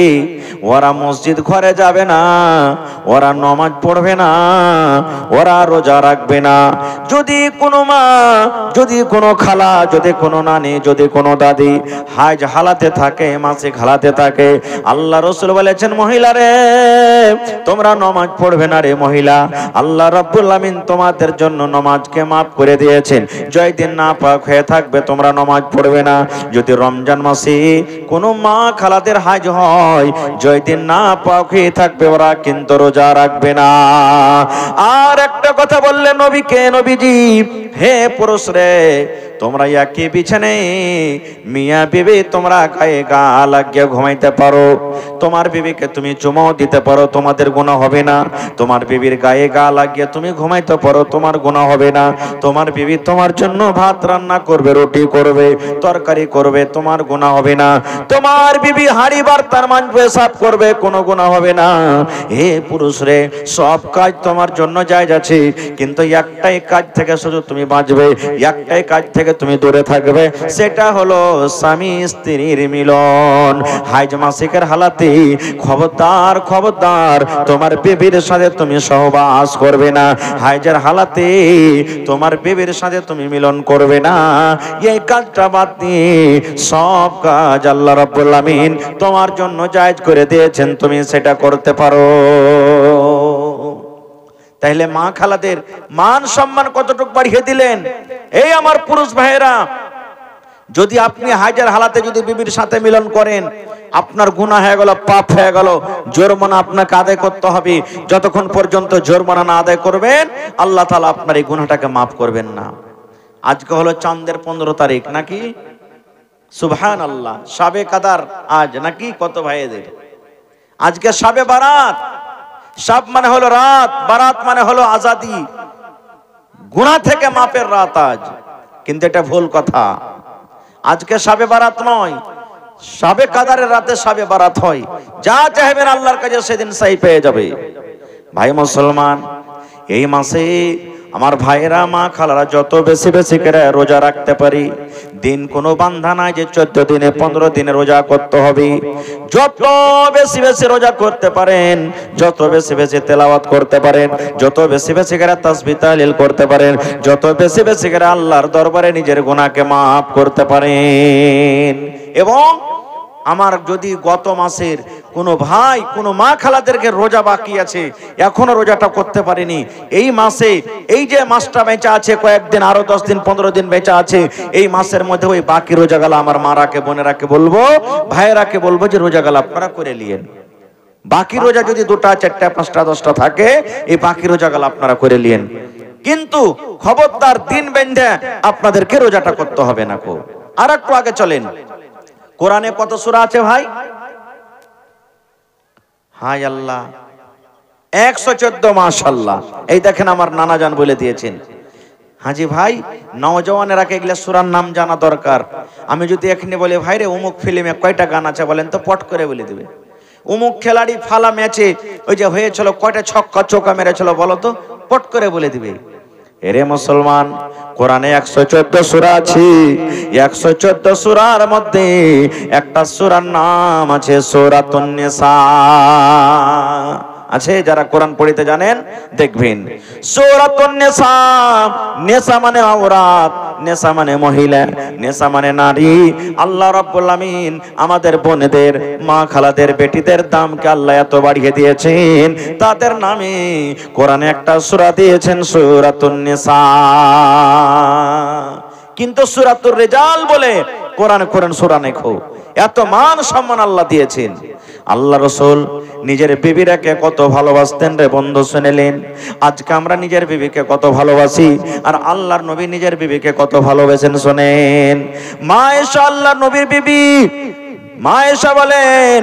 ওরা মসজিদ ঘরে যাবে না, ওরা নামাজ পড়বে না, ওরা রোজা রাখবে না। যদি কোনো মা, যদি কোনো খালা, যদি কোনো নানি, যদি কোনো দাদি হাজ হালাতে থাকে, মাসিক হালাতে থাকে, আল্লাহ রাসূল বলেছেন, মহিলা রে তোমরা নামাজ পড়বে না রে মহিলা, আল্লাহ রাব্বুল আমিন তোমাদের জন্য নামাজকে মাফ করে দিয়েছেন। জয় দিন নাপাক হয়ে থাকবে তোমরা নামাজ পড়বে না। যদি রমজান মাসে কোনো মা খালাদের হাজ হয়, জয় দিন নাপাক হয়ে থাকবে, ওরা কিন্তু রোজা রাখবে না। আর একটা কথা বললেন নবীকে, নবীজি হে পুরুষ রে, তোমরা একই বিছানায় মিয়া বিবি তোমরা গায়ে গা লাগিয়ে ঘুমাইতে পারো, তোমার বিবিকে তুমি চুমাও দিতে পারো, তোমাদের গুনাহ হবে না। তোমার বিবির গায়ে গা লাগিয়ে তুমি ঘুমাইতে পারো, তোমার গুনাহ হবে না। তোমার বিবি তোমার জন্য ভাত রান্না করবে, রুটি করবে, তরকারি করবে, তোমার গুনাহ হবে না। তোমার বিবি হাড়ি বার্তার মানবে, সাফ করবে, কোনো গুনাহ হবে না। হে পুরুষ রে, সব কাজ তোমার জন্য জায়েজ আছে, কিন্তু একটাই কাজ থেকে শুধু তুমি বাঁচবে, একটাই কাজ থেকে তুমি দূরে থাকবে, সেটা হলো স্বামী স্ত্রীর মিলন। হাইজ মাসিকের হালাতে খবরদার খবরদার তোমার বিবির সাথে তুমি সহবাস করবে না, হাইজের হালাতে তোমার বিবির সাথে তুমি মিলন করবে না। এই কাজটা বাদ দিয়ে সব কাজ আল্লাহ রাব্বুল আমিন তোমার জন্য জায়েজ করে দিয়েছেন, তুমি সেটা করতে পারো। তাহলে মা খালাদের মান সম্মান কতটুকু বাড়িয়ে দিলেন। এই আমার পুরুষ ভাইয়েরা, যদি আপনি হাজার হালাতে যদি বিবির সাথে মিলন করেন, আপনার গুনাহ হয়ে গেল, পাপ হয়ে গেল, জরিমানা আপনাকে আদায় করতে হবে। যতক্ষণ পর্যন্ত জরিমানা না আদায় করবেন, আল্লাহ তাআলা আপনার এই গুনাহটাকে মাফ করবেন না। আজকে হলো চাঁদের 15 তারিখ নাকি? সুবহানাল্লাহ। শাবে কাদার আজ নাকি কত ভাইদের? আজকে শাবে বারাত। শাব মানে হলো রাত, বারাত মানে হলো আজাদি, গুনাহ থেকে মাপের রাত আজ। কিন্তু এটা ভুল কথা। আজকে শাবে বারাত নয়, শাবে কাদারের রাতে শাবে বারাত হয়। যা চাইবেন আল্লাহর কাছে সেদিন সাই পেয়ে যাবে। ভাই মুসলমান, এই মাসে আমার ভাইরা মা খালারা যত বেশি বেশি করে রোজা রাখতে পারি, দিন কোনো বান্ধা নাই যে 14 দিনে 15 দিনে রোজা করতে হবে। যত বেশি বেশি রোজা করতে পারেন, যত বেশি বেশি তেলাওয়াত করতে পারেন, যত বেশি বেশি করে তাসবিহ তাহলিল করতে পারেন, যত বেশি বেশি করে আল্লাহর দরবারে নিজের গুনাহকে মাফ করতে পারেন। এবং আমার যদি গত মাসের কোনো ভাই কোনো মা খালাদেরকে রোজা বাকি আছে, এখনো রোজাটা করতে পারেনি, এই মাসে এই যে মাসটা বেঁচে আছে, কয়েকদিন আরো 10 দিন 15 দিন বেঁচে আছে, এই মাসের মধ্যে ওই বাকি রোজাগুলো আমার মারাকে বোনেরাকে বলবো, ভাইয়েরাকে বলবো যে রোজাগুলো আপনারা করে নিয়েন। বাকি রোজা যদি 2টা 4টা 5টা 10টা থাকে, এই বাকি রোজাগুলো আপনারা করে নিয়েন। কিন্তু খবরদার দিন বেঁধে আপনাদেরকে রোজাটা করতে হবে না। আর একটু আগে চলেন, কোরআনে কত সূরা আছে ভাই? হাই আল্লাহ, 114। মাশাআল্লাহ। এই দেখেন আমার নানা জান বলে দিয়েছেন। হাজি ভাই, নওজওয়ানেরা এগুলা সূরার নাম জানা দরকার। আমি যদি এখানে বলি ভাই রে অমুক ফিল্মে কয়টা গান আছে বলেন তো, পট করে বলে দিবে। অমুক খেলাড়ি ফালা ম্যাচে ওই যে হয়েছিল কয়টা ছক্কা চৌকা মেরেছিল বলো তো, পট করে বলে দিবে। এরে মুসলমান, কোরআনে 114 সূরা আছে। 114 সূরার মধ্যে একটা সূরার নাম আছে সূরাতুন নিসা। আছে যারা কোরআন পড়িতে জানেন দেখবেন, সূরাতুন নিসা। নিসা মানে আওরাত, নিসা মানে মহিলা, নিসা মানে নারী। আল্লাহ রাব্বুল আমিন আমাদের বোনেদের, মা খালাদের, বেটিদের দামকে আল্লাহ এত বাড়িয়ে দিয়েছেন, তাদের নামে কোরআনে একটা সূরা দিয়েছেন সূরাতুন নিসা। কিন্তু সূরাতুর রিজাল বলে কোরআন সূরা নেখো। এত মান সম্মান আল্লাহ দিয়েছেন। আল্লাহ রাসূল নিজের বিবিরাকে কত ভালোবাসতেন রে বন্ধু, শুনেলেন? আজকে আমরা নিজের বিবিকে কত ভালোবাসি, আর আল্লাহর নবী নিজের বিবিকে কত ভালোবাসেন শুনেন। মা আয়েশা, আল্লাহর নবীর বিবি, মা আয়েশা বলেন,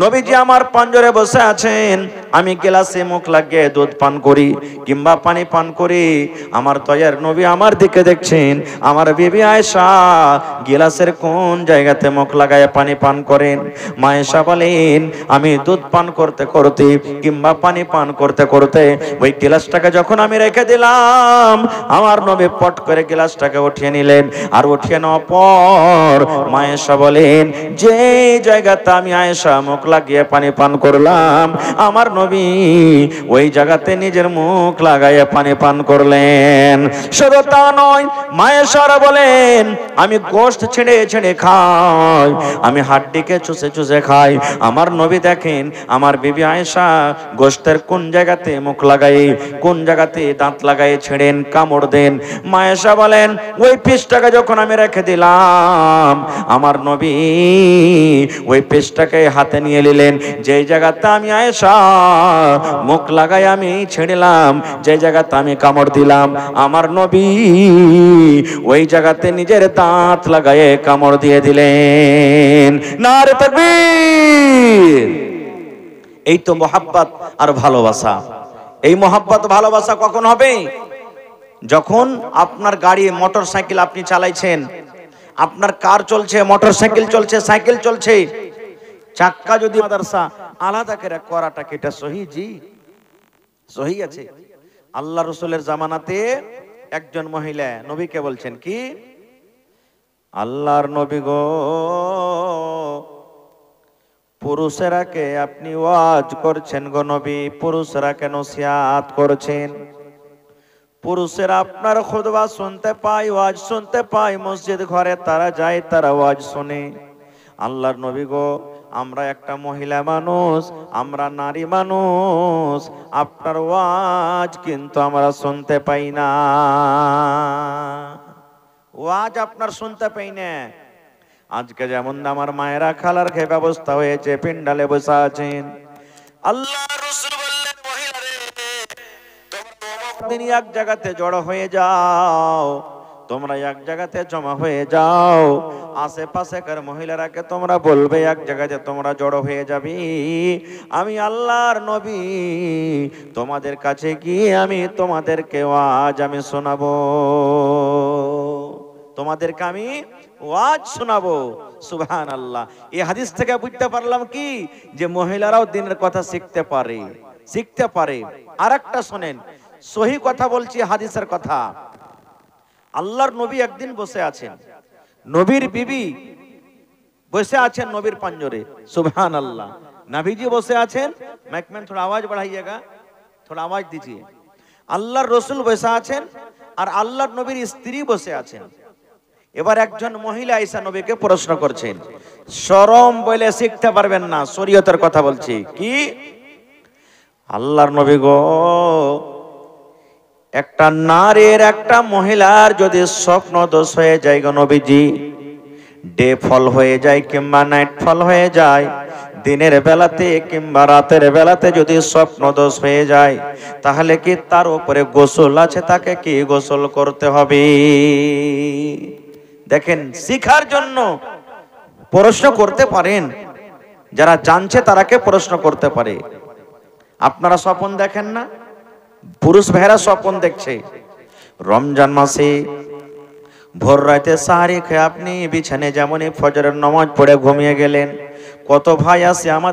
নবীজি আমার পাঞ্জরে বসে আছেন, আমি গ্লাসে মুখ লাগিয়ে দুধ পান করি কিংবা পানি পান করি, আমার দয়ার নবী আমার দিকে দেখছেন, আমার বিবি আয়েশা গ্লাসের কোন জায়গাতে মুখ লাগায় পানি পান করেন। মা আয়েশা বলেন, আমি দুধ পান করতে করতে কিংবা পানি পান করতে করতে ওই গ্লাসটাকে যখন আমি রেখে দিলাম, আমার নবী পট করে গ্লাসটাকে উঠিয়ে নিলেন। আর উঠিয়ে নেওয়ার পর মা আয়েশা বলেন, যে জায়গাতে আমি আয়েশা মুখ লাগিয়ে পানি পান করলাম, আমার নবী ওই জায়গাতে নিজের মুখ লাগাইয়ে পানি পান করলেন। শুধু তা নয়, মা আয়েশা বলেন, আমি গোশত ছেড়ে ছেড়ে খাই, আমি হাড্ডিকে চুষে চুষে খাই। আমার নবী দেখেন আমার বিবি আয়েশা গোশতের কোন জায়গাতে মুখ লাগাই, কোন জায়গাতে দাঁত লাগাই ছেড়েন, কামড় দেন। মা আয়েশা বলেন, ওই পিসটাকে যখন আমি রেখে দিলাম, আমার নবী ওই পিসটাকে হাতে নিয়ে নিলেন। যে জায়গাতে আমি আয়েশা মুখ লাগাই আমি ছেড়েলাম, যে জায়গাতে আমি কামড় দিলাম, আমার নবী ওই জায়গাতে নিজের দাঁত লাগায়ে কামড় দিয়ে দিলেন। নারে তাকবীর! এই তো মোহাব্বত আর ভালোবাসা। এই মোহাব্বত ভালোবাসা কখন হবে? যখন আপনার গাড়ি মোটর সাইকেল আপনি চালাইছেন, আপনার কার চলছে, মোটর সাইকেল চলছে, সাইকেল চলছে, চাক্কা যদি মাদ্রাসা আলাদা করে করাটা কি এটা সহি? জি সহি আছে। আল্লাহ রাসূলের জামানাতে একজন মহিলা নবীকে বলছেন কি, আল্লাহর নবী গো, পুরুষেরাকে আপনি ওয়াজ করছেন গো নবী, পুরুষেরাকে নসিহত করছেন, পুরুষেরা আপনার খুতবা শুনতে পায়, ওয়াজ শুনতে পায়, মসজিদ ঘরে তারা যায়, তারা ওয়াজ শুনে। আল্লাহর নবী গো, আমরা একটা মহিলা মানুষ, আমরা নারী মানুষ, আপনার ওয়াজ কিন্তু আমরা শুনতে পাই না, ওয়াজ আপনার শুনতে পাই না। আজকে যেমন আমার মায়েরা খালার খেয়ে ব্যবস্থা হয়েছে, পেন্ডালে বসে আছেন। আল্লাহ রাসূল বললেন, মহিলারে তোমরা দিন এক জায়গাতে জড়ো হয়ে যাও, তোমরা এক জায়গাতে জমা হয়ে যাও, আশেপাশেকার মহিলারাকে তোমরা বলবে এক জায়গাতে তোমরা জড়ো হয়ে যাবি, আমি আল্লাহর নবী তোমাদের কাছে গিয়ে আমি তোমাদেরকে ওয়াজ আমি শোনাবো, তোমাদেরকে আমি ওয়াজ শোনাবো। সুবহানাল্লাহ। এই হাদিস থেকে বুঝতে পারলাম কি, যে মহিলারাও দিনের কথা শিখতে পারে, শিখতে পারে। আরেকটা শোনেন, সহি কথা বলছি, হাদিসের কথা। আল্লাহর নবী একদিন বসে আছেন, নবীর বিবি বসে আছেন নবীর পাঞ্জরে। সুবহানাল্লাহ। নবীজি বসে আছেন, মাইকম্যান थोड़ा आवाज बढ़ाइएगा, थोड़ा आवाज दीजिए। আল্লাহর রাসূল বসে আছেন আর আল্লাহর নবীর স্ত্রী বসে আছেন। এবার একজন মহিলা আয়েশা নবীকে প্রশ্ন করছেন, শরম বলে শিখতে পারবেন না, শরীয়তের কথা বলছি। কি? আল্লাহর নবী গো, একটা নারীর, একটা মহিলার যদি স্বপ্ন দোষ হয়ে যায় গো নবীজি, ডে ফল হয়ে যায় কিংবা নাইট ফল হয়ে যায়, দিনের বেলাতে কিংবা রাতের বেলাতে যদি স্বপ্ন দোষ হয়ে যায়, তাহলে কি তার উপরে গোসল আছে? তাকে কি গোসল করতে হবে? দেখেন, শিখার জন্য প্রশ্ন করতে পারেন, যারা জানছে তারাকে প্রশ্ন করতে পারে। আপনারা স্বপ্ন দেখেন না? পুরুষ ভাইরা স্বপ্ন দেখছে, রমজান মাসে ভোর রাতে সাহারি খেয়ে আপনি বিছানে যেমনই ফজরের নামাজ পড়ে ঘুমিয়ে গেলেন, কত ভাই আছে আমাদের